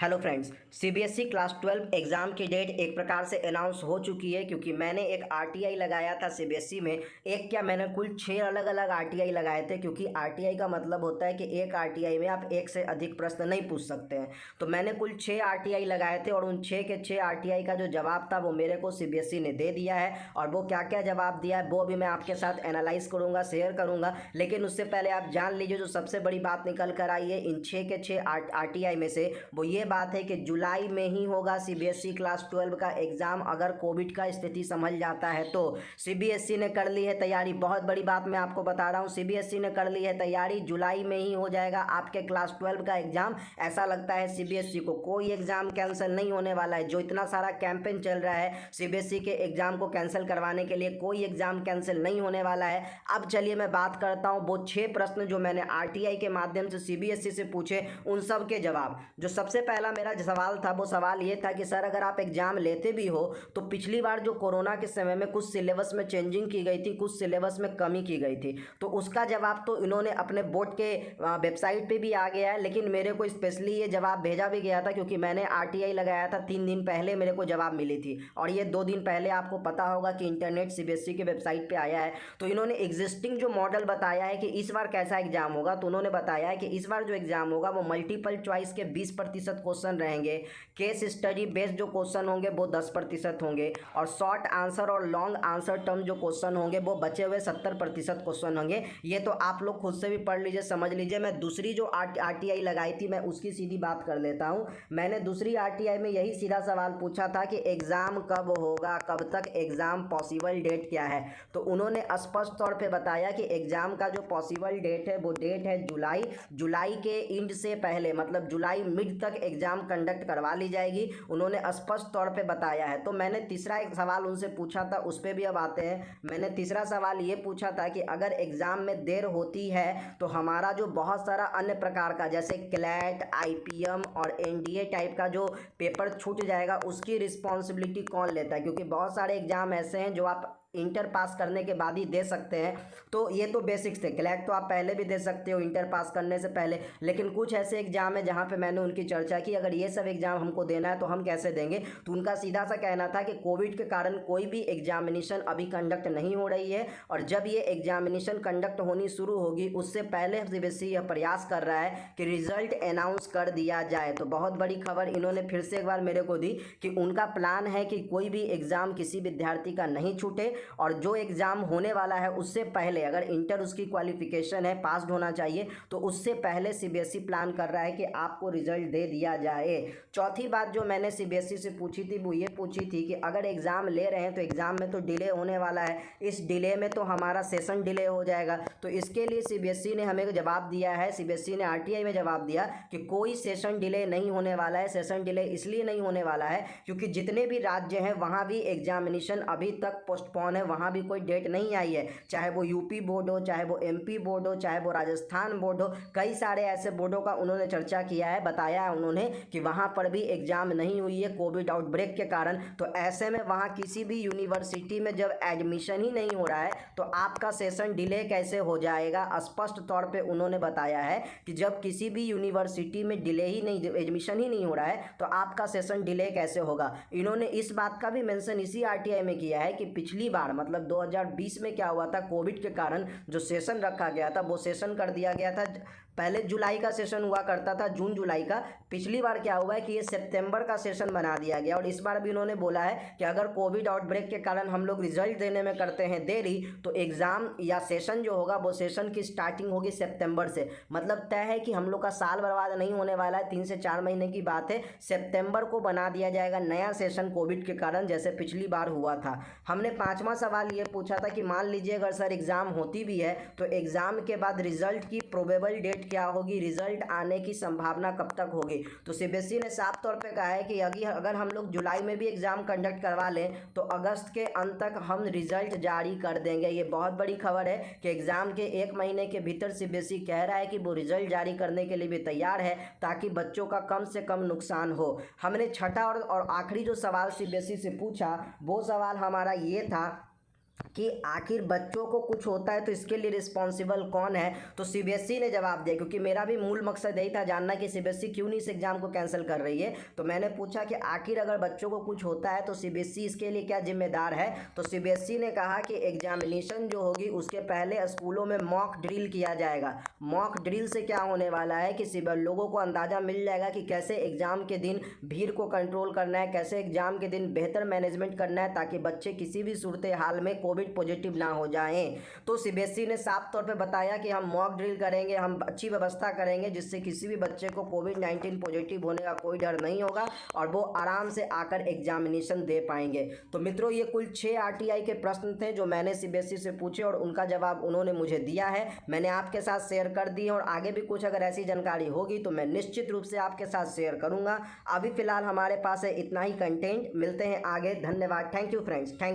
Hello friends, CBSE class 12 exam की date एक प्रकार से अनाउंस हो चुकी है क्योंकि मैंने एक आरटीआई लगाया था सीबीएसई में। एक क्या, मैंने कुल 6 अलग अलग आरटीआई लगाए थे क्योंकि आरटीआई का मतलब होता है कि एक आरटीआई में आप एक से अधिक प्रश्न नहीं पूछ सकते हैं। तो मैंने कुल 6 आरटीआई लगाए थे और उन 6 के 6 आरटीआई का जो जवाब था वो मेरे को सीबीएसई ने दे दिया है। और वो क्या क्या जवाब दिया है वो भी मैं आपके साथ एनालाइज करूँगा, शेयर करूँगा। लेकिन उससे पहले आप जान लीजिए जो सबसे बड़ी बात निकल कर आई है इन 6 के 6 आरटीआई में से, वो ये बात है कि जुलाई में ही होगा सीबीएसई क्लास 12 का एग्जाम। अगर कोविड का स्थिति संभल जाता है तो सीबीएसई ने कर ली है तैयारी। बहुत बड़ी बात मैं आपको बता रहा हूँ, सीबीएसई ने कर ली है तैयारी। जुलाई में ही हो जाएगा आपके क्लास 12 का एग्जाम। ऐसा लगता है सीबीएसई को कोई एग्जाम कैंसिल नहीं होने वाला है। जो इतना सारा कैंपेन चल रहा है सीबीएसई के एग्जाम को कैंसिल करवाने के लिए, कोई एग्जाम कैंसिल नहीं होने वाला है। अब चलिए मैं बात करता हूँ वो 6 प्रश्न जो मैंने आरटीआई के माध्यम से सीबीएसई से पूछे उन सब के जवाब। जो सबसे पहला मेरा सवाल था वो सवाल ये था कि सर अगर आप एग्जाम लेते भी हो तो पिछली बार जो कोरोना के समय में कुछ सिलेबस में चेंजिंग की गई थी, कुछ सिलेबस में कमी की गई थी, तो उसका जवाब तो इन्होंने अपने बोर्ड के वेबसाइट पे भी आ गया है। लेकिन मेरे को स्पेशली ये जवाब भेजा भी गया था क्योंकि मैंने आरटीआई लगाया था 3 दिन पहले मेरे को जवाब मिली थी। और ये 2 दिन पहले आपको पता होगा कि इंटरनेट सीबीएसई के वेबसाइट पर आया है। तो इन्होंने एग्जिस्टिंग जो मॉडल बताया है कि इस बार कैसा एग्जाम होगा, तो उन्होंने बताया है कि इस बार जो एग्जाम होगा वो मल्टीपल चॉइस के 20% क्वेश्चन रहेंगे। केस स्टडी बेस्ड जो क्वेश्चन होंगे वो 10% होंगे और शॉर्ट आंसर और लॉन्ग आंसर टर्म जो क्वेश्चन होंगे वो बचे हुए 70% क्वेश्चन होंगे। ये तो आप लोग खुद से भी पढ़ लीजिए, समझ लीजिए। मैं दूसरी जो आरटीआई लगाई थी मैं उसकी सीधी बात कर लेता हूँ। मैंने दूसरी आरटीआई में यही सीधा सवाल पूछा था कि एग्ज़ाम कब होगा, कब तक एग्ज़ाम पॉसिबल डेट क्या है। तो उन्होंने स्पष्ट तौर पर बताया कि एग्ज़ाम का जो पॉसिबल डेट है वो डेट है जुलाई के एंड से पहले, मतलब जुलाई मिड तक एग्ज़ाम कंडक्ट करवा ली जाएगी। उन्होंने स्पष्ट तौर पे बताया है। तो मैंने तीसरा एक सवाल उनसे पूछा था, उस पर भी अब आते हैं। मैंने तीसरा सवाल ये पूछा था कि अगर एग्ज़ाम में देर होती है तो हमारा जो बहुत सारा अन्य प्रकार का जैसे क्लैट, आईपीएम और एनडीए टाइप का जो पेपर छूट जाएगा उसकी रिस्पॉन्सिबिलिटी कौन लेता है। क्योंकि बहुत सारे एग्ज़ाम ऐसे हैं जो आप इंटर पास करने के बाद ही दे सकते हैं। तो ये तो बेसिक्स थे। क्लैट तो आप पहले भी दे सकते हो इंटर पास करने से पहले। लेकिन कुछ ऐसे एग्जाम है जहाँ पे मैंने उनकी चर्चा की, अगर ये सब एग्जाम हमको देना है तो हम कैसे देंगे। तो उनका सीधा सा कहना था कि कोविड के कारण कोई भी एग्जामिनेशन अभी कंडक्ट नहीं हो रही है और जब ये एग्जामिनेशन कंडक्ट होनी शुरू होगी उससे पहले सीबीएसई यह प्रयास कर रहा है कि रिजल्ट अनाउंस कर दिया जाए। तो बहुत बड़ी खबर इन्होंने फिर से एक बार मेरे को दी कि उनका प्लान है कि कोई भी एग्जाम किसी विद्यार्थी का नहीं छूटे और जो एग्ज़ाम होने वाला है उससे पहले, अगर इंटर उसकी क्वालिफिकेशन है, पास्ड होना चाहिए, तो उससे पहले सीबीएसई प्लान कर रहा है कि आपको रिजल्ट दे दिया जाए। चौथी बात जो मैंने सीबीएसई से पूछी थी वो ये पूछी थी कि अगर एग्ज़ाम ले रहे हैं तो एग्ज़ाम में तो डिले होने वाला है, इस डिले में तो हमारा सेशन डिले हो जाएगा। तो इसके लिए सीबीएसई ने हमें जवाब दिया है, सीबीएसई ने आरटीआई में जवाब दिया कि कोई सेशन डिले नहीं होने वाला है। सेशन डिले इसलिए नहीं होने वाला है क्योंकि जितने भी राज्य हैं वहाँ भी एग्जामिनेशन अभी तक पोस्टपोन है, वहाँ भी कोई डेट नहीं आई है। चाहे वो यूपी बोर्ड हो, चाहे वो एमपी बोर्ड हो, चाहे वो राजस्थान बोर्ड हो, कई सारे ऐसे बोर्डों का उन्होंने चर्चा किया है, बताया है उन्होंने कि वहाँ पर भी एग्जाम नहीं हुई है कोविड आउटब्रेक के कारण। तो ऐसे में वहाँ किसी भी यूनिवर्सिटी में जब एडमिशन ही नहीं हो रहा है तो आपका सेशन डिले कैसे हो जाएगा। स्पष्ट तौर पे उन्होंने बताया है कि जब किसी भी यूनिवर्सिटी में डिले ही नहीं, एडमिशन ही नहीं हो रहा है तो आपका सेशन डिले कैसे होगा। इन्होंने इस बात का भी मेंशन इसी आरटीआई में किया है कि पिछली बार मतलब 2020 में क्या हुआ था, कोविड के कारण जो सेशन रखा गया था वो सेशन कर दिया गया था। पहले जुलाई का सेशन हुआ करता था, जून जुलाई का। पिछली बार क्या हुआ है कि ये सितंबर का सेशन बना दिया गया और इस बार भी उन्होंने बोला है कि अगर कोविड आउटब्रेक के कारण हम लोग रिजल्ट देने में करते हैं देरी तो एग्ज़ाम या सेशन जो होगा वो सेशन की स्टार्टिंग होगी सितंबर से। मतलब तय है कि हम लोग का साल बर्बाद नहीं होने वाला है, 3 से 4 महीने की बात है। सितंबर को बना दिया जाएगा नया सेशन कोविड के कारण, जैसे पिछली बार हुआ था। हमने 5वां सवाल ये पूछा था कि मान लीजिए अगर सर एग्ज़ाम होती भी है तो एग्ज़ाम के बाद रिजल्ट की प्रोबेबल डेट क्या होगी, रिजल्ट आने की संभावना कब तक होगी। तो सीबीएसई ने साफ तौर पे कहा है कि अगर हम लोग जुलाई में भी एग्ज़ाम कंडक्ट करवा लें तो अगस्त के अंत तक हम रिजल्ट जारी कर देंगे। ये बहुत बड़ी खबर है कि एग्ज़ाम के 1 महीने के भीतर सीबीएसई कह रहा है कि वो रिजल्ट जारी करने के लिए भी तैयार है ताकि बच्चों का कम से कम नुकसान हो। हमने छठा और आखिरी जो सवाल सीबीएसई से पूछा वो सवाल हमारा ये था कि आखिर बच्चों को कुछ होता है तो इसके लिए रिस्पॉन्सिबल कौन है। तो सीबीएसई ने जवाब दिया, क्योंकि मेरा भी मूल मकसद यही था जानना कि सीबीएसई क्यों नहीं इस एग्ज़ाम को कैंसिल कर रही है। तो मैंने पूछा कि आखिर अगर बच्चों को कुछ होता है तो सीबीएसई इसके लिए क्या जिम्मेदार है। तो सीबीएसई ने कहा कि एग्जामिनेशन जो होगी उसके पहले स्कूलों में मॉक ड्रिल किया जाएगा। मॉक ड्रिल से क्या होने वाला है कि लोगों को अंदाज़ा मिल जाएगा कि कैसे एग्ज़ाम के दिन भीड़ को कंट्रोल करना है, कैसे एग्ज़ाम के दिन बेहतर मैनेजमेंट करना है, ताकि बच्चे किसी भी सूरत हाल में कोविड पॉजिटिव ना हो जाएं। तो सीबीएसई ने साफ तौर पे बताया कि हम मॉक ड्रिल करेंगे, हम अच्छी व्यवस्था करेंगे जिससे किसी भी बच्चे को कोविड-19 पॉजिटिव होने का कोई डर नहीं होगा और वो आराम से आकर एग्जामिनेशन दे पाएंगे। तो मित्रों, ये कुल 6 आरटीआई के प्रश्न थे जो मैंने सीबीएसई से पूछे और उनका जवाब उन्होंने मुझे दिया है। मैंने आपके साथ शेयर कर दी और आगे भी कुछ अगर ऐसी जानकारी होगी तो मैं निश्चित रूप से आपके साथ शेयर करूंगा। अभी फिलहाल हमारे पास है इतना ही कंटेंट। मिलते हैं आगे। धन्यवाद। Thank you friends. थैंक